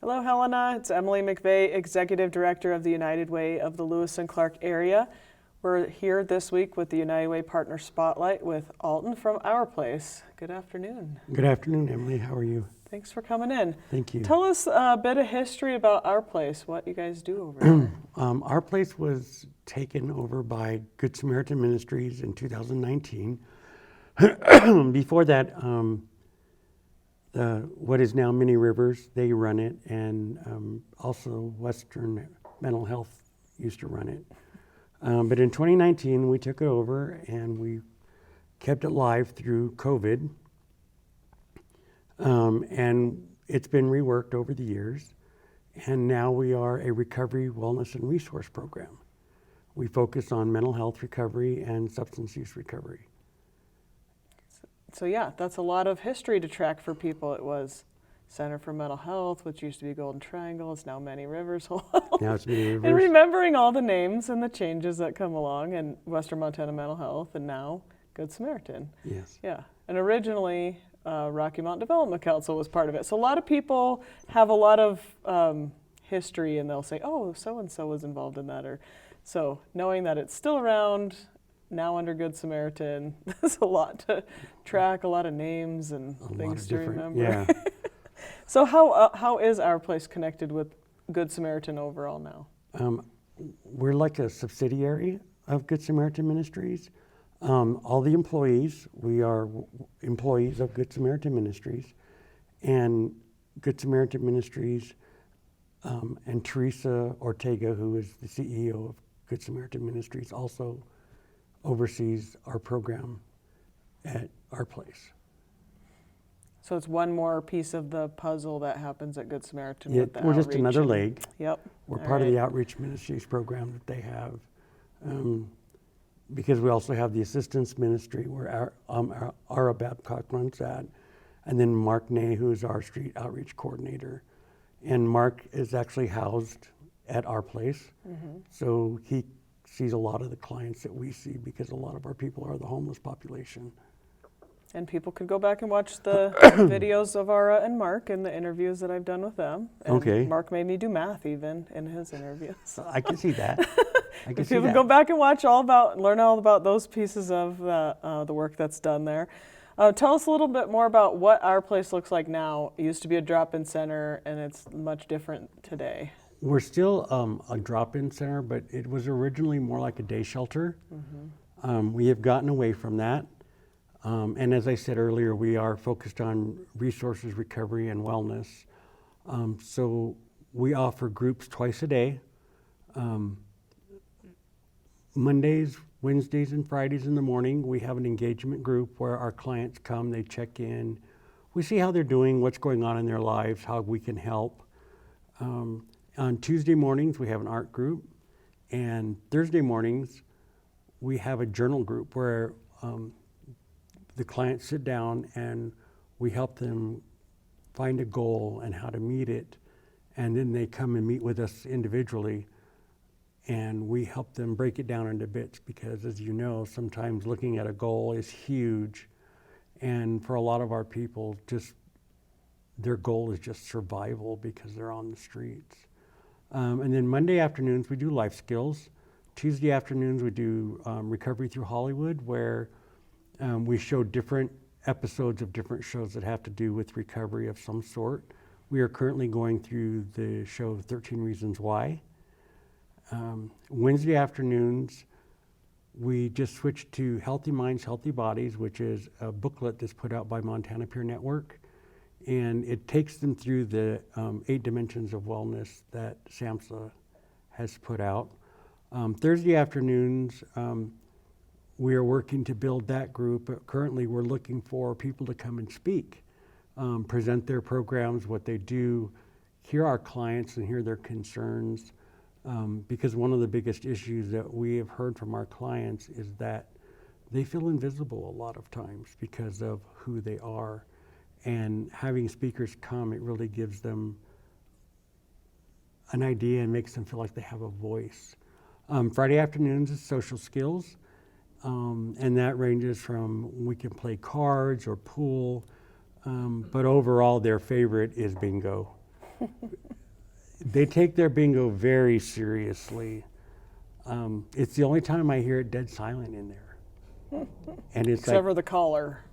Hello, Helena. It's Emily McVeigh, Executive Director of the United Way of the Lewis and Clark area. We're here this week with the United Way Partner Spotlight with Alton from Our Place. Good afternoon. Good afternoon, Emily. How are you? Thanks for coming in. Thank you. Tell us a bit of history about Our Place, what you guys do over there. Our Place was taken over by Good Samaritan Ministries in 2019. Before that, what is now Many Rivers, they run it, and also Western Mental Health used to run it. But in 2019, we took it over and we kept it live through COVID. And it's been reworked over the years. And now we are a recovery, wellness, and resource program. We focus on mental health recovery and substance use recovery. So yeah, that's a lot of history to track for people. It was Center for Mental Health, which used to be Golden Triangle. It's now Many Rivers. Now it's Many Rivers. And remembering all the names and the changes that come along, and Western Montana Mental Health, and now Good Samaritan. Yes. Yeah, and originally Rocky Mountain Development Council was part of it. So a lot of people have a lot of history, and they'll say, oh, so-and-so was involved in that. So knowing that it's still around, now under Good Samaritan, there's a lot to track, a lot of names and things to remember. Yeah. So how is Our Place connected with Good Samaritan overall now? We're like a subsidiary of Good Samaritan Ministries. All the employees, we are employees of Good Samaritan Ministries, and Good Samaritan Ministries and Teresa Ortega, who is the CEO of Good Samaritan Ministries, also oversees our program at Our Place. So it's one more piece of the puzzle that happens at Good Samaritan. Yeah, with the we're just outreach another leg. Yep. We're All part of right. the Outreach Ministries program that they have. Because we also have the Assistance Ministry where Ara Babcock runs that. And then Mark Ney, who is our Street Outreach Coordinator. And Mark is actually housed at Our Place. Mm-hmm. So he sees a lot of the clients that we see because a lot of our people are the homeless population. And people could go back and watch the videos of Ara and Mark and the interviews that I've done with them. And okay. Mark made me do math even in his interviews. I can see that. I can see people that. Go back and learn all about those pieces of the work that's done there. Tell us a little bit more about what Our Place looks like now. It used to be a drop-in center, and it's much different today. We're still a drop-in center, but it was originally more like a day shelter. Mm-hmm. We have gotten away from that. And as I said earlier, we are focused on resources, recovery, and wellness. So we offer groups twice a day. Mondays, Wednesdays, and Fridays in the morning, we have an engagement group where our clients come, they check in. We see how they're doing, what's going on in their lives, how we can help. On Tuesday mornings, we have an art group. And Thursday mornings, we have a journal group where the clients sit down and we help them find a goal and how to meet it. And then they come and meet with us individually. And we help them break it down into bits because, as you know, sometimes looking at a goal is huge. And for a lot of our people, just their goal is just survival because they're on the streets. And then Monday afternoons, we do life skills. Tuesday afternoons, we do Recovery Through Hollywood, where we show different episodes of different shows that have to do with recovery of some sort. We are currently going through the show 13 Reasons Why. Wednesday afternoons, we just switched to Healthy Minds, Healthy Bodies, which is a booklet that's put out by Montana Peer Network. And it takes them through the 8 dimensions of wellness that SAMHSA has put out. Thursday afternoons, we are working to build that group. Currently, we're looking for people to come and speak, present their programs, what they do, hear our clients and hear their concerns. Because one of the biggest issues that we have heard from our clients is that they feel invisible a lot of times because of who they are. And having speakers come, it really gives them an idea and makes them feel like they have a voice. Friday afternoons is social skills. And that ranges from we can play cards or pool, but overall their favorite is bingo. They take their bingo very seriously. It's the only time I hear it dead silent in there. And it's Except like, for the caller.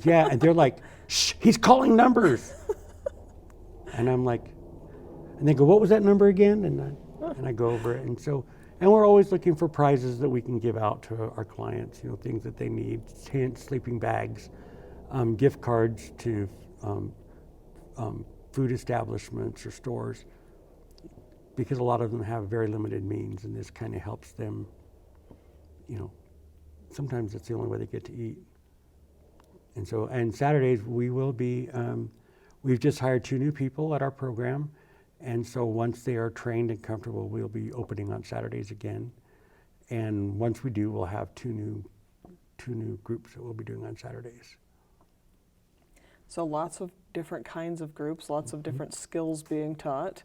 yeah, and they're like, shh, he's calling numbers. And I'm like, and they go, what was that number again? And I go over it. And we're always looking for prizes that we can give out to our clients, things that they need, tent, sleeping bags, gift cards to food establishments or stores, because a lot of them have very limited means, and this kind of helps them, sometimes it's the only way they get to eat. And Saturdays we will be, we've just hired 2 new people at our program, and so once they are trained and comfortable, we'll be opening on Saturdays again. And once we do, we'll have two new groups that we'll be doing on Saturdays. So lots of different kinds of groups, lots of different skills being taught.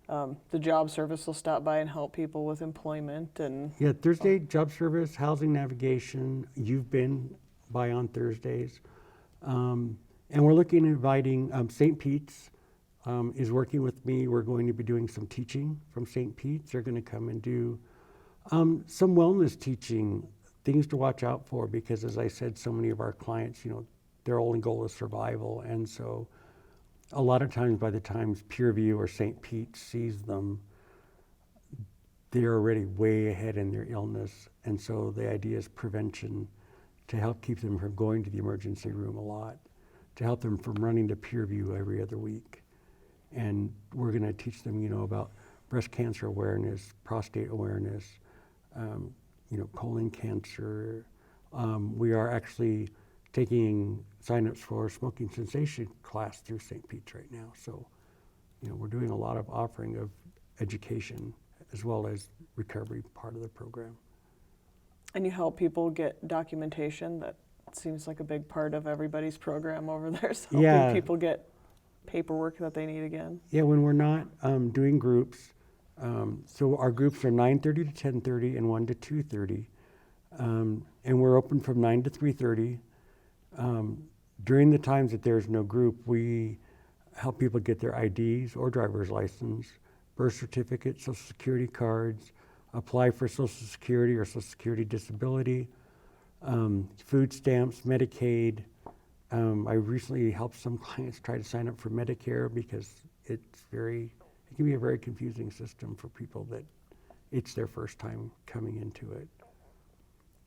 The job service will stop by and help people with employment and. Yeah, Thursday, job service, housing navigation, you've been by on Thursdays. And we're looking at inviting St. Pete's is working with me. We're going to be doing some teaching from St. Pete's. They're going to come and do some wellness teaching, things to watch out for, because as I said, so many of our clients, their only goal is survival. And so a lot of times by the time Peerview or St. Pete sees them, they're already way ahead in their illness. And so the idea is prevention, to help keep them from going to the emergency room a lot, to help them from running to Peerview every other week. And we're going to teach them, about breast cancer awareness, prostate awareness, colon cancer. We are actually taking signups for a smoking cessation class through St. Pete's right now. So, we're doing a lot of offering of education as well as recovery part of the program. And you help people get documentation. That seems like a big part of everybody's program over there. So helping people get paperwork that they need again. Yeah, when we're not doing groups, so our groups are 9:30 to 10:30 and 1 to 2:30, and we're open from 9 to 3:30. During the times that there's no group, we help people get their IDs or driver's license, birth certificates, social security cards, apply for Social Security or Social Security disability, food stamps, Medicaid. I recently helped some clients try to sign up for Medicare because it can be a very confusing system for people that it's their first time coming into it.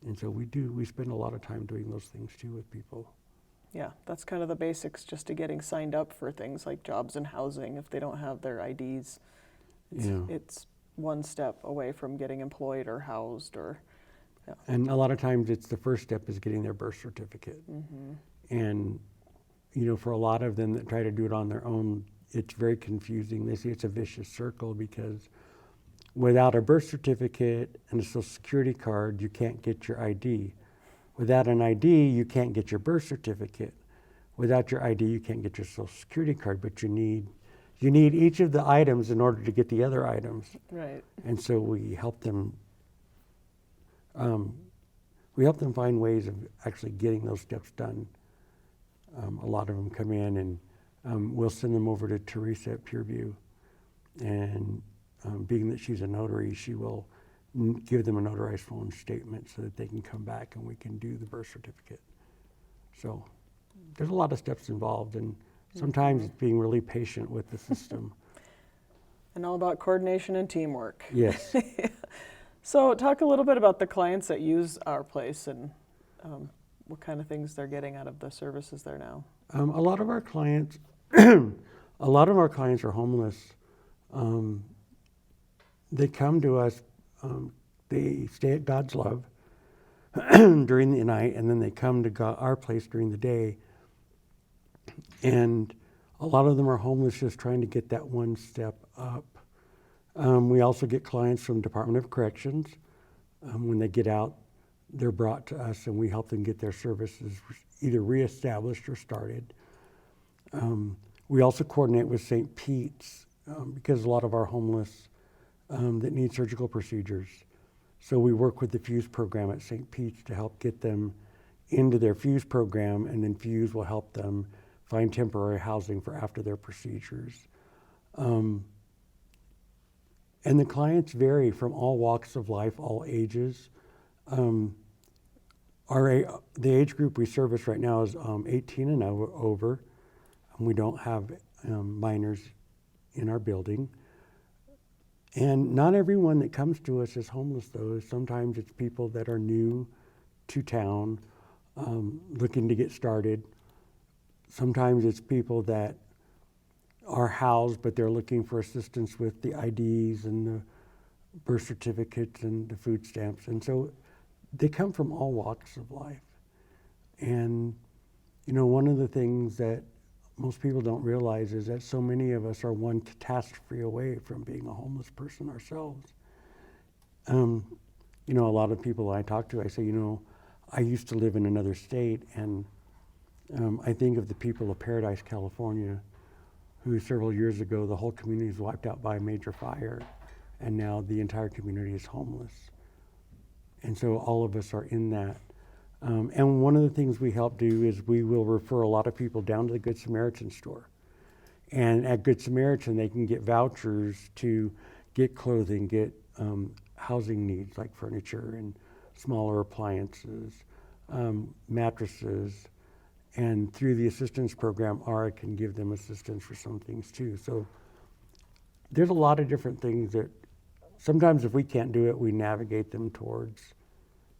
And so we spend a lot of time doing those things too with people. Yeah, that's kind of the basics just to getting signed up for things like jobs and housing. If they don't have their IDs, it's one step away from getting employed or housed or. Yeah. And a lot of times it's the first step is getting their birth certificate. Mm-hmm. And, for a lot of them that try to do it on their own, it's very confusing. They see it's a vicious circle because without a birth certificate and a Social Security card, you can't get your ID. Without an ID, you can't get your birth certificate. Without your ID, you can't get your Social Security card, but you need each of the items in order to get the other items. Right. And so we help them find ways of actually getting those steps done. A lot of them come in and we'll send them over to Teresa at Peerview. And being that she's a notary, she will give them a notarized phone statement so that they can come back and we can do the birth certificate. So there's a lot of steps involved, and sometimes it's being really patient with the system. And all about coordination and teamwork. Yes. So talk a little bit about the clients that use our place and what kind of things they're getting out of the services there now. A lot of our clients, are homeless. They come to us. They stay at God's Love during the night, and then they come to our place during the day. And a lot of them are homeless, just trying to get that one step up. We also get clients from Department of Corrections. When they get out, they're brought to us, and we help them get their services either reestablished or started. We also coordinate with St. Pete's because a lot of our homeless that need surgical procedures. So we work with the FUSE program at St. Pete's to help get them into their FUSE program, and then FUSE will help them find temporary housing for after their procedures. And the clients vary from all walks of life, all ages. The age group we service right now is 18 and over, and we don't have minors in our building. And not everyone that comes to us is homeless, though. Sometimes it's people that are new to town, looking to get started. Sometimes it's people that are housed, but they're looking for assistance with the IDs and the birth certificates and the food stamps. And so they come from all walks of life. And, you know, one of the things that most people don't realize is that so many of us are one catastrophe away from being a homeless person ourselves. You know, a lot of people I talk to, I say, you know, I used to live in another state, and I think of the people of Paradise, California, who several years ago the whole community was wiped out by a major fire, and now the entire community is homeless. And so all of us are in that. And one of the things we help do is we will refer a lot of people down to the Good Samaritan store. And at Good Samaritan, they can get vouchers to get clothing, get housing needs like furniture and smaller appliances, mattresses. And through the assistance program, ARA can give them assistance for some things too. So there's a lot of different things that sometimes if we can't do it, we navigate them towards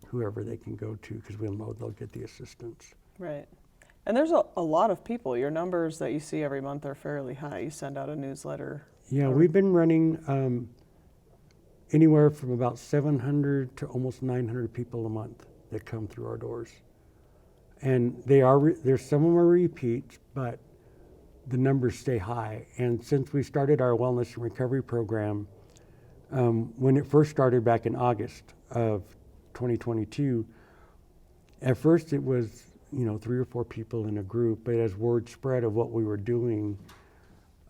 whoever they can go to, because we know they'll get the assistance. Right. And there's a lot of people. Your numbers that you see every month are fairly high. You send out a newsletter. Yeah, we've been running anywhere from about 700 to almost 900 people a month that come through our doors. And there's some of them are repeats, but the numbers stay high. And since we started our wellness and recovery program, when it first started back in August of 2022, at first it was, you know, 3 or 4 people in a group, but as word spread of what we were doing,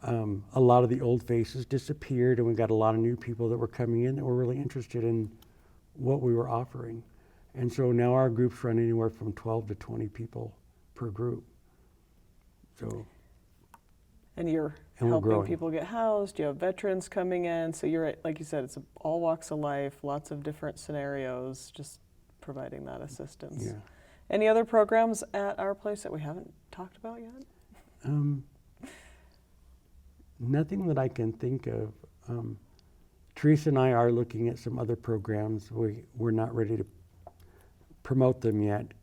a lot of the old faces disappeared, and we got a lot of new people that were coming in that were really interested in what we were offering. And so now our groups run anywhere from 12 to 20 people per group. So. And you're And helping people get housed. You have veterans coming in. So you're, like you said, it's all walks of life, lots of different scenarios, just providing that assistance. Yeah. Any other programs at our place that we haven't talked about yet? Nothing that I can think of. Teresa and I are looking at some other programs. We're not ready to promote them yet,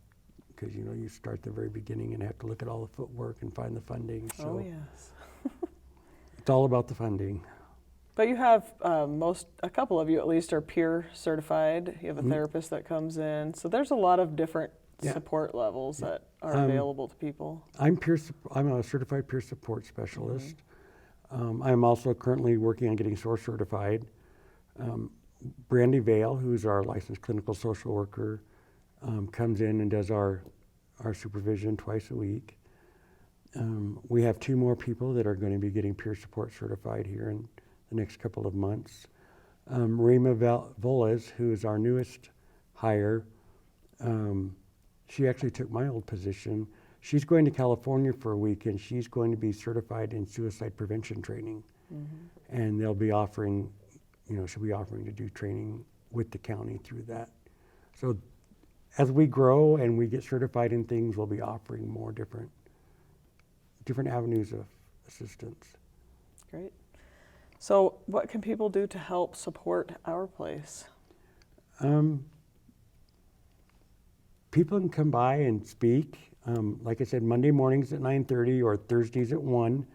because, you know, you start at the very beginning and have to look at all the footwork and find the funding. So Oh, yes. it's all about the funding. But you have a couple of you at least are peer certified. You have a therapist that comes in. So there's a lot of different support levels that are available to people. I'm a certified peer support specialist. I'm also currently working on getting SOAR certified. Brandy Vale, who's our licensed clinical social worker, comes in and does our supervision twice a week. We have 2 more people that are going to be getting peer support certified here in the next couple of months. Rima Voles, who is our newest hire, she actually took my old position. She's going to California for a week, and she's going to be certified in suicide prevention training. And they'll be offering, you know, she'll be offering to do training with the county through that. So as we grow and we get certified in things, we'll be offering more different avenues of assistance. Great. So what can people do to help support our place? People can come by and speak. Like I said, Monday mornings at 9:30 or Thursdays at 1.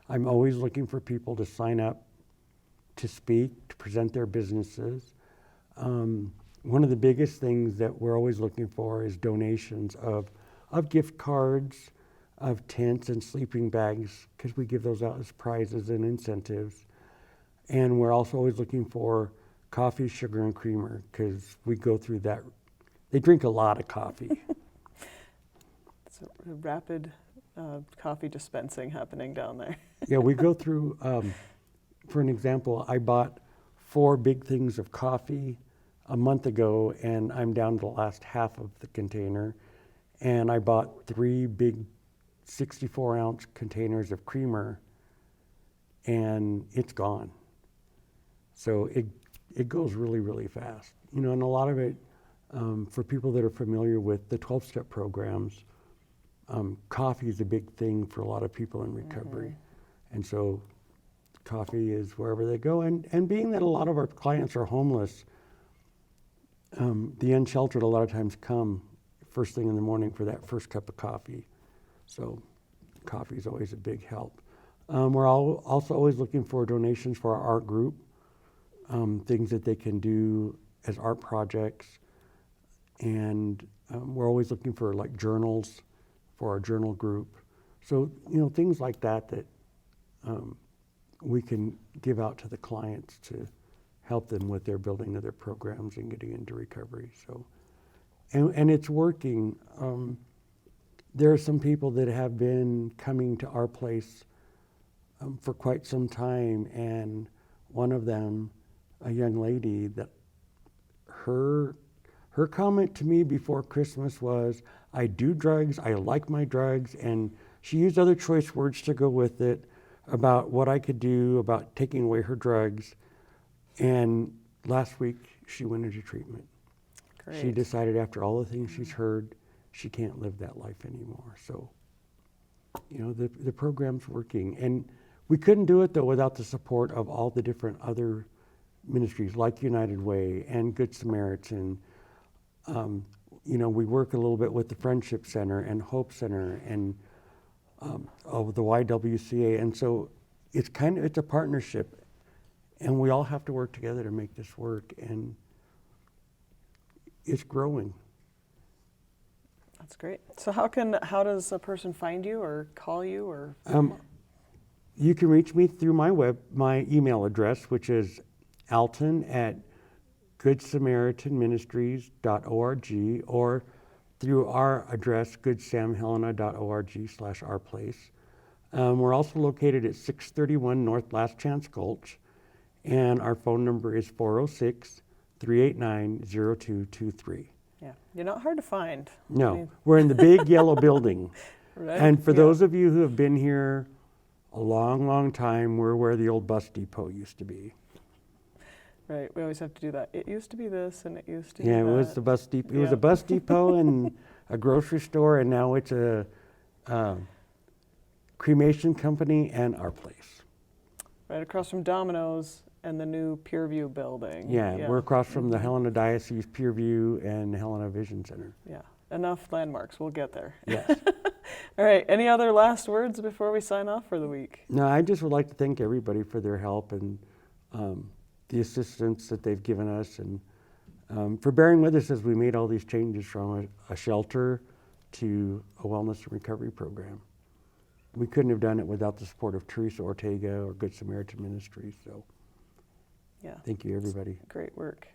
I'm always looking for people to sign up to speak, to present their businesses. One of the biggest things that we're always looking for is donations of gift cards, of tents and sleeping bags, because we give those out as prizes and incentives. And we're also always looking for coffee, sugar, and creamer, because we go through that. They drink a lot of coffee. It's a rapid coffee dispensing happening down there. Yeah, we go through, for an example, I bought 4 big things of coffee a month ago, and I'm down to the last half of the container. And I bought 3 big 64-ounce containers of creamer, and it's gone. So it goes really, really fast. You know, and a lot of it, for people that are familiar with the 12-step programs, coffee is a big thing for a lot of people in recovery. And so coffee is wherever they go. And being that a lot of our clients are homeless, the unsheltered a lot of times come first thing in the morning for that first cup of coffee. So coffee is always a big help. We're also always looking for donations for our art group, things that they can do as art projects. And we're always looking for like journals for our journal group. So, you know, things like that we can give out to the clients to help them with their building of their programs and getting into recovery. So, and it's working. There are some people that have been coming to our place for quite some time, and one of them, a young lady, that her comment to me before Christmas was, I do drugs, I like my drugs, and she used other choice words to go with it about what I could do about taking away her drugs. And last week she went into treatment. Great. She decided after all the things she's heard, she can't live that life anymore. So, you know, the program's working. And we couldn't do it though without the support of all the different other ministries like United Way and Good Samaritan. You know, we work a little bit with the Friendship Center and Hope Center and of the YWCA. And so it's a partnership, and we all have to work together to make this work, and it's growing. That's great. So how does a person find you or call you or? You can reach me through my email address, which is alton@goodsamaritanministries.org, or through our address, goodsamhelena.org/ourplace. We're also located at 631 North Last Chance Gulch, and our phone number is 406-389-0223. Yeah, you're not hard to find. No, I mean, we're in the big yellow building. right? And for Yeah. those of you who have been here a long, long time, we're where the old bus depot used to be. Right, we always have to do that. It used to be this, and it used to be Yeah, that. it was the bus depot. It was Yeah. a bus depot and a grocery store, and now it's a cremation company and our place. Right across from Domino's and the new Pureview building. Yeah, we're across from the Helena Diocese Pureview and Helena Vision Center. Yeah, enough landmarks. We'll get there. Yes. All right, any other last words before we sign off for the week? No, I just would like to thank everybody for their help and the assistance that they've given us, and for bearing with us as we made all these changes from a shelter to a wellness and recovery program. We couldn't have done it without the support of Teresa Ortega or Good Samaritan Ministries. So Yeah. thank you, everybody. Great work.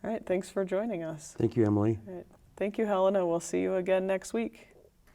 All right, thanks for joining us. Thank you, Emily. All right. Thank you, Helena. We'll see you again next week.